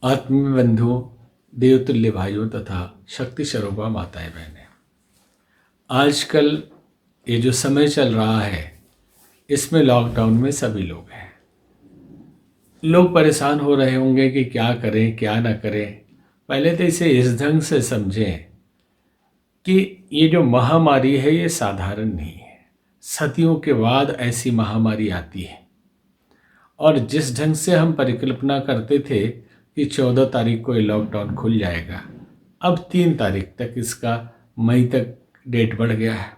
आत्मीय बंधुओं, देवतुल्य भाइयों तथा शक्ति स्वरूपा माताएं बहनें, आजकल ये जो समय चल रहा है इसमें लॉकडाउन में सभी लोग हैं। लोग परेशान हो रहे होंगे कि क्या करें क्या ना करें। पहले तो इसे इस ढंग से समझें कि ये जो महामारी है ये साधारण नहीं है। सदियों के बाद ऐसी महामारी आती है और जिस ढंग से हम परिकल्पना करते थे कि 14 तारीख को ये लॉकडाउन खुल जाएगा, अब 3 तारीख तक इसका मई तक डेट बढ़ गया है।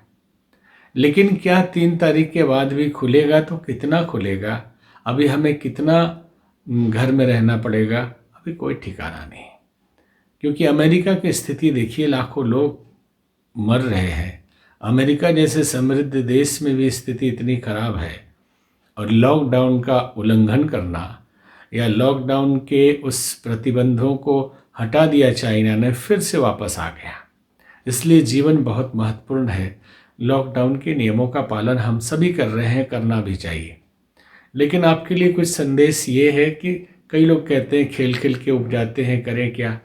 लेकिन क्या 3 तारीख के बाद भी खुलेगा तो कितना खुलेगा, अभी हमें कितना घर में रहना पड़ेगा, अभी कोई ठिकाना नहीं। क्योंकि अमेरिका की स्थिति देखिए, लाखों लोग मर रहे हैं। अमेरिका जैसे समृद्ध देश में भी स्थिति इतनी खराब है और लॉकडाउन का उल्लंघन करना या लॉकडाउन के उस प्रतिबंधों को हटा दिया चाइना ने, फिर से वापस आ गया। इसलिए जीवन बहुत महत्वपूर्ण है। लॉकडाउन के नियमों का पालन हम सभी कर रहे हैं, करना भी चाहिए। लेकिन आपके लिए कुछ संदेश ये है कि कई लोग कहते हैं खेल खेल के उब जाते हैं, करें क्या।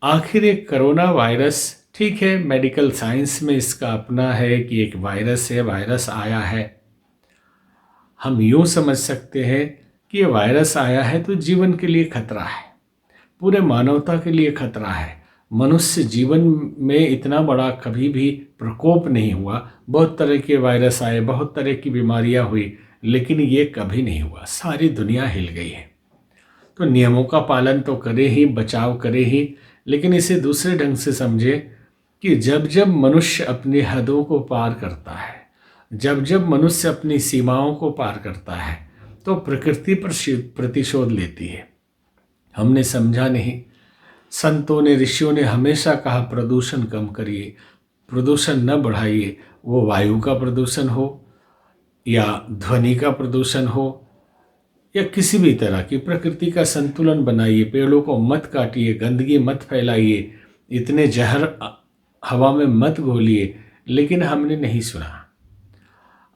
आखिर एक कोरोना वायरस, ठीक है, मेडिकल साइंस में इसका अपना है कि एक वायरस है, वायरस आया है। हम यूँ समझ सकते हैं कि ये वायरस आया है तो जीवन के लिए खतरा है, पूरे मानवता के लिए खतरा है। मनुष्य जीवन में इतना बड़ा कभी भी प्रकोप नहीं हुआ। बहुत तरह के वायरस आए, बहुत तरह की बीमारियां हुई, लेकिन ये कभी नहीं हुआ। सारी दुनिया हिल गई है। तो नियमों का पालन तो करे ही, बचाव करे ही, लेकिन इसे दूसरे ढंग से समझे कि जब जब मनुष्य अपनी हदों को पार करता है, जब जब मनुष्य अपनी सीमाओं को पार करता है, तो प्रकृति पर प्रतिशोध लेती है। हमने समझा नहीं। संतों ने, ऋषियों ने हमेशा कहा प्रदूषण कम करिए, प्रदूषण न बढ़ाइए। वो वायु का प्रदूषण हो या ध्वनि का प्रदूषण हो या किसी भी तरह की, प्रकृति का संतुलन बनाइए, पेड़ों को मत काटिए, गंदगी मत फैलाइए, इतने जहर हवा में मत घोलिए। लेकिन हमने नहीं सुना।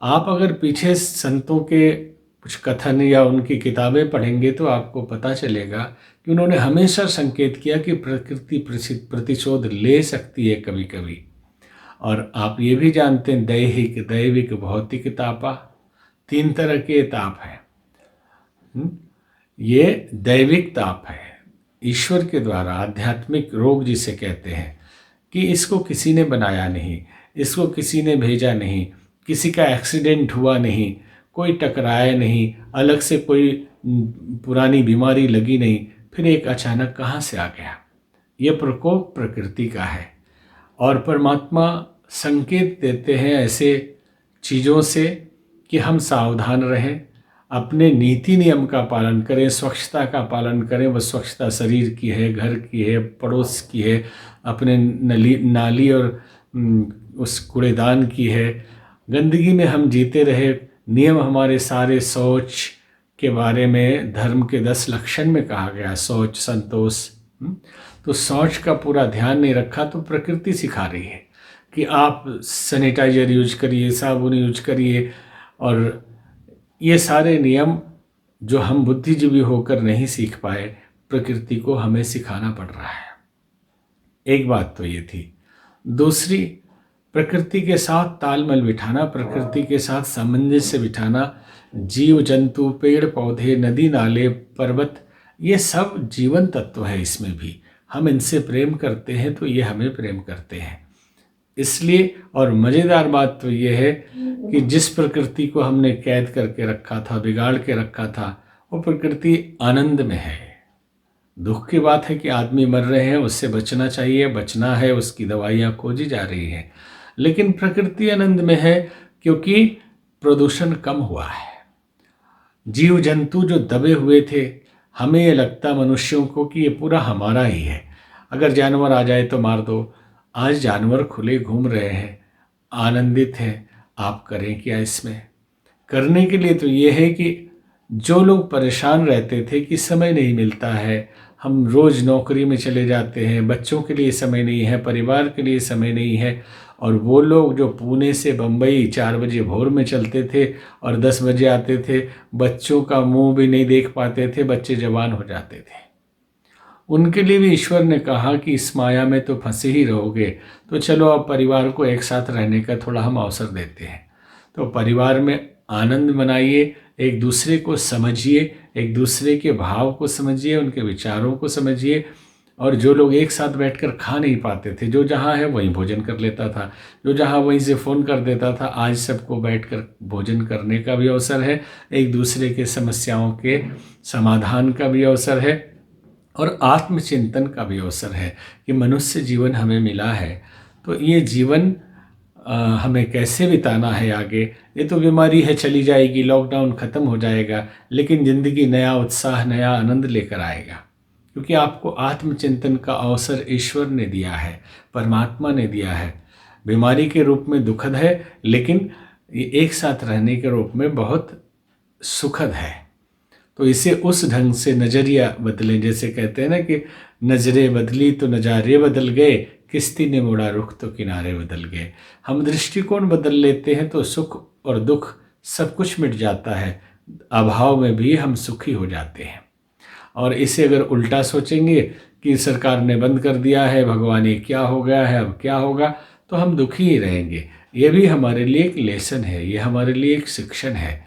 आप अगर पीछे संतों के कुछ कथन या उनकी किताबें पढ़ेंगे तो आपको पता चलेगा कि उन्होंने हमेशा संकेत किया कि प्रकृति प्रतिशोध ले सकती है कभी कभी। और आप ये भी जानते हैं, दैहिक, दैविक, भौतिक तापा, 3 तरह के ताप हैं। ये दैविक ताप है, ईश्वर के द्वारा आध्यात्मिक रोग जिसे कहते हैं, कि इसको किसी ने बनाया नहीं, इसको किसी ने भेजा नहीं, किसी का एक्सीडेंट हुआ नहीं, कोई टकराया नहीं, अलग से कोई पुरानी बीमारी लगी नहीं, फिर एक अचानक कहाँ से आ गया। ये प्रकोप प्रकृति का है और परमात्मा संकेत देते हैं ऐसे चीज़ों से कि हम सावधान रहें, अपने नीति नियम का पालन करें, स्वच्छता का पालन करें। वह स्वच्छता शरीर की है, घर की है, पड़ोस की है, अपने नाली और उस कूड़ेदान की है। गंदगी में हम जीते रहे। नियम हमारे सारे, शौच के बारे में धर्म के 10 लक्षण में कहा गया, शौच, संतोष। तो शौच का पूरा ध्यान नहीं रखा तो प्रकृति सिखा रही है कि आप सैनिटाइजर यूज करिए, साबुन यूज करिए। और ये सारे नियम जो हम बुद्धिजीवी होकर नहीं सीख पाए, प्रकृति को हमें सिखाना पड़ रहा है। एक बात तो ये थी। दूसरी, प्रकृति के साथ तालमेल बिठाना, प्रकृति के साथ सामंजस्य बिठाना। जीव जंतु, पेड़ पौधे, नदी नाले, पर्वत, ये सब जीवन तत्व है। इसमें भी हम इनसे प्रेम करते हैं तो ये हमें प्रेम करते हैं। इसलिए, और मज़ेदार बात तो ये है कि जिस प्रकृति को हमने कैद करके रखा था, बिगाड़ के रखा था, वो प्रकृति आनंद में है। दुख की बात है कि आदमी मर रहे हैं, उससे बचना चाहिए, बचना है, उसकी दवाइयाँ खोजी जा रही हैं। लेकिन प्रकृति आनंद में है क्योंकि प्रदूषण कम हुआ है। जीव जंतु जो दबे हुए थे, हमें ये लगता मनुष्यों को कि ये पूरा हमारा ही है, अगर जानवर आ जाए तो मार दो। आज जानवर खुले घूम रहे हैं, आनंदित हैं। आप करें क्या इसमें? करने के लिए तो ये है कि जो लोग परेशान रहते थे कि समय नहीं मिलता है, हम रोज़ नौकरी में चले जाते हैं, बच्चों के लिए समय नहीं है, परिवार के लिए समय नहीं है, और वो लोग जो पुणे से बम्बई 4 बजे भोर में चलते थे और 10 बजे आते थे, बच्चों का मुंह भी नहीं देख पाते थे, बच्चे जवान हो जाते थे। उनके लिए भी ईश्वर ने कहा कि इस माया में तो फंसे ही रहोगे, तो चलो अब परिवार को एक साथ रहने का थोड़ा हम अवसर देते हैं। तो परिवार में आनंद मनाइए, एक दूसरे को समझिए, एक दूसरे के भाव को समझिए, उनके विचारों को समझिए। और जो लोग एक साथ बैठकर खा नहीं पाते थे, जो जहाँ है वहीं भोजन कर लेता था, जो जहाँ वहीं से फ़ोन कर देता था, आज सबको बैठकर भोजन करने का भी अवसर है, एक दूसरे के समस्याओं के समाधान का भी अवसर है और आत्मचिंतन का भी अवसर है कि मनुष्य जीवन हमें मिला है, तो ये जीवन हमें कैसे बिताना है आगे। ये तो बीमारी है, चली जाएगी, लॉकडाउन ख़त्म हो जाएगा, लेकिन ज़िंदगी नया उत्साह, नया आनंद लेकर आएगा, क्योंकि आपको आत्मचिंतन का अवसर ईश्वर ने दिया है, परमात्मा ने दिया है। बीमारी के रूप में दुखद है, लेकिन ये एक साथ रहने के रूप में बहुत सुखद है। तो इसे उस ढंग से नज़रिया बदलें, जैसे कहते हैं ना कि नज़रें बदली तो नज़ारे बदल गए, किश्ती ने मोड़ा रुख तो किनारे बदल गए। हम दृष्टिकोण बदल लेते हैं तो सुख और दुख सब कुछ मिट जाता है, अभाव में भी हम सुखी हो जाते हैं। और इसे अगर उल्टा सोचेंगे कि सरकार ने बंद कर दिया है, भगवान ये क्या हो गया है, अब क्या होगा, तो हम दुखी ही रहेंगे। ये भी हमारे लिए एक लेसन है, ये हमारे लिए एक शिक्षण है।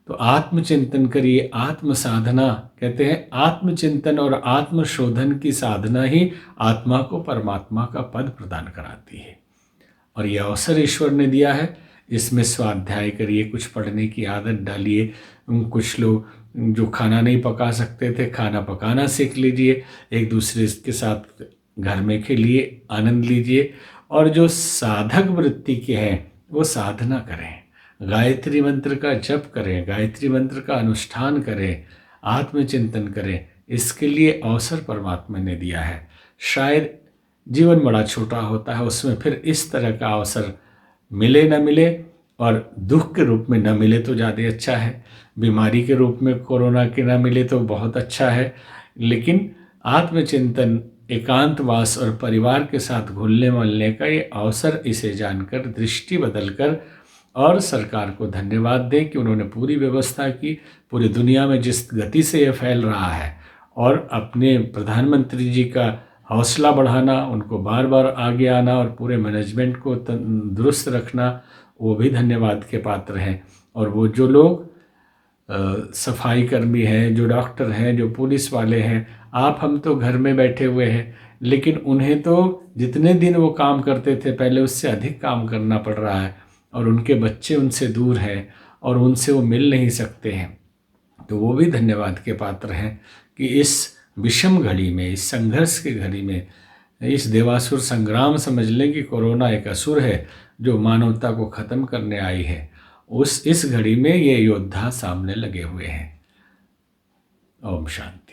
तो आत्मचिंतन करिए, आत्म साधना कहते हैं, आत्मचिंतन और आत्मशोधन की साधना ही आत्मा को परमात्मा का पद प्रदान कराती है। और यह अवसर ईश्वर ने दिया है, इसमें स्वाध्याय करिए, कुछ पढ़ने की आदत डालिए। कुछ लोग जो खाना नहीं पका सकते थे, खाना पकाना सीख लीजिए, एक दूसरे के साथ घर में खेलिए, आनंद लीजिए। और जो साधक वृत्ति के हैं वो साधना करें, गायत्री मंत्र का जप करें, गायत्री मंत्र का अनुष्ठान करें, आत्मचिंतन करें। इसके लिए अवसर परमात्मा ने दिया है। शायद जीवन बड़ा छोटा होता है, उसमें फिर इस तरह का अवसर मिले न मिले, और दुख के रूप में न मिले तो ज़्यादा अच्छा है, बीमारी के रूप में कोरोना के न मिले तो बहुत अच्छा है। लेकिन आत्मचिंतन, एकांतवास और परिवार के साथ घुलने मिलने का ये अवसर, इसे जानकर दृष्टि बदलकर और सरकार को धन्यवाद दें कि उन्होंने पूरी व्यवस्था की। पूरी दुनिया में जिस गति से ये फैल रहा है, और अपने प्रधानमंत्री जी का हौसला बढ़ाना, उनको बार बार आगे आना और पूरे मैनेजमेंट को दुरुस्त रखना, वो भी धन्यवाद के पात्र हैं। और वो जो लोग सफाई कर्मी हैं, जो डॉक्टर हैं, जो पुलिस वाले हैं, आप हम तो घर में बैठे हुए हैं, लेकिन उन्हें तो जितने दिन वो काम करते थे पहले उससे अधिक काम करना पड़ रहा है, और उनके बच्चे उनसे दूर हैं और उनसे वो मिल नहीं सकते हैं। तो वो भी धन्यवाद के पात्र हैं कि इस विषम घड़ी में, इस संघर्ष की घड़ी में, इस देवासुर संग्राम समझ लें कि कोरोना एक असुर है जो मानवता को ख़त्म करने आई है, इस घड़ी में ये योद्धा सामने लगे हुए हैं। ओम शांति।